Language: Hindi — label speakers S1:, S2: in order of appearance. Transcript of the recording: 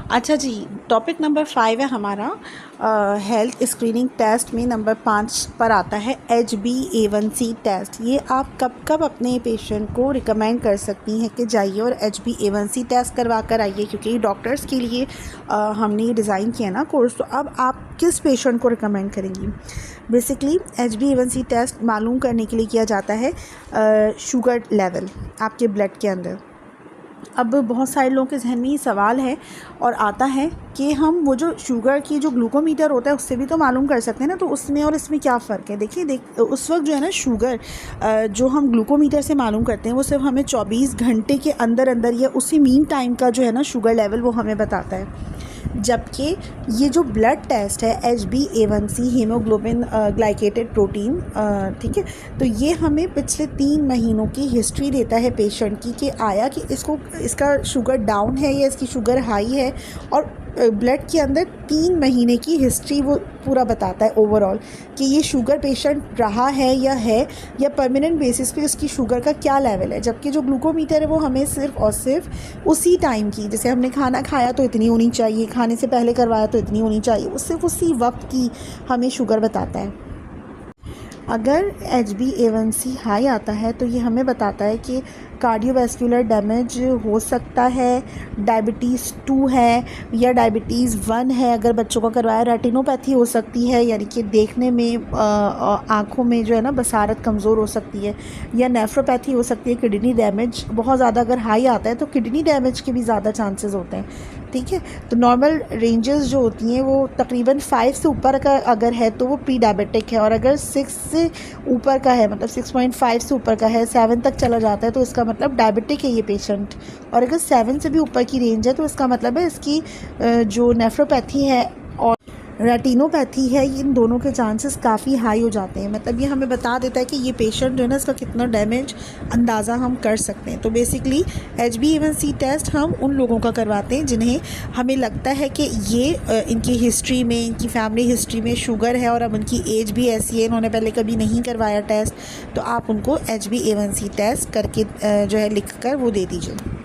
S1: अच्छा जी, टॉपिक नंबर 5 है हमारा हेल्थ स्क्रीनिंग टेस्ट में नंबर 5 पर आता है HbA1c टेस्ट। ये आप कब कब अपने पेशेंट को रिकमेंड कर सकती हैं कि जाइए और HbA1c टेस्ट करवा कर आइए, क्योंकि डॉक्टर्स के लिए हमने ये डिज़ाइन किया ना कोर्स। तो अब आप किस पेशेंट को रिकमेंड करेंगी? बेसिकली HbA1c टेस्ट मालूम करने के लिए किया जाता है शुगर लेवल आपके ब्लड के अंदर। अब बहुत सारे लोगों के जहन में ये सवाल है और आता है कि हम वो जो शुगर की जो ग्लूकोमीटर होता है उससे भी तो मालूम कर सकते हैं ना, तो उसमें और इसमें क्या फ़र्क है? देखिए उस वक्त जो है ना शुगर जो हम ग्लूकोमीटर से मालूम करते हैं वो सिर्फ हमें 24 घंटे के अंदर अंदर या उसी मीन टाइम का जो है ना शुगर लेवल वो हमें बताता है। जबकि ये जो ब्लड टेस्ट है HbA1c हीमोग्लोबिन ग्लाइकेटेड प्रोटीन, ठीक है, तो ये हमें पिछले 3 महीनों की हिस्ट्री देता है पेशेंट की कि आया कि इसका शुगर डाउन है या इसकी शुगर हाई है, और ब्लड के अंदर 3 महीने की हिस्ट्री वो पूरा बताता है ओवरऑल कि ये शुगर पेशेंट रहा है या परमानेंट बेसिस पे उसकी शुगर का क्या लेवल है। जबकि जो ग्लूकोमीटर है वो हमें सिर्फ और सिर्फ उसी टाइम की, जैसे हमने खाना खाया तो इतनी होनी चाहिए, खाने से पहले करवाया तो इतनी होनी चाहिए, वो सिर्फ उसी वक्त की हमें शुगर बताता है। अगर HbA1c हाई आता है तो ये हमें बताता है कि कार्डियोवैस्कुलर डैमेज हो सकता है, डायबिटीज़ 2 है या डायबिटीज़ 1 है। अगर बच्चों का करवाया रेटिनोपैथी हो सकती है, यानी कि देखने में आँखों में जो है ना बसारत कमज़ोर हो सकती है, या नेफ्रोपैथी हो सकती है, किडनी डैमेज बहुत ज़्यादा अगर हाई आता है तो किडनी डैमेज के भी ज़्यादा चांसेस होते हैं। ठीक है, तो नॉर्मल रेंजेस जो होती हैं वो तकरीबन 5 से ऊपर का अगर है तो वो प्री डायबिटिक है, और अगर 6 से ऊपर का है, मतलब 6.5 से ऊपर का है, 7 तक चला जाता है तो इसका मतलब डायबिटिक है ये पेशेंट। और अगर 7 से भी ऊपर की रेंज है तो इसका मतलब है इसकी जो नेफ्रोपैथी है और रेटिनोपैथी है, इन दोनों के चांसेस काफ़ी हाई हो जाते हैं। मतलब ये हमें बता देता है कि ये पेशेंट जो है ना इसका कितना डैमेज अंदाज़ा हम कर सकते हैं। तो बेसिकली HbA1c टेस्ट हम उन लोगों का करवाते हैं जिन्हें हमें लगता है कि ये इनकी हिस्ट्री में, इनकी फैमिली हिस्ट्री में शुगर है और अब उनकी एज भी ऐसी है, इन्होंने पहले कभी नहीं करवाया टेस्ट, तो आप उनको HbA1c टेस्ट करके जो है लिख कर वो दे दीजिए।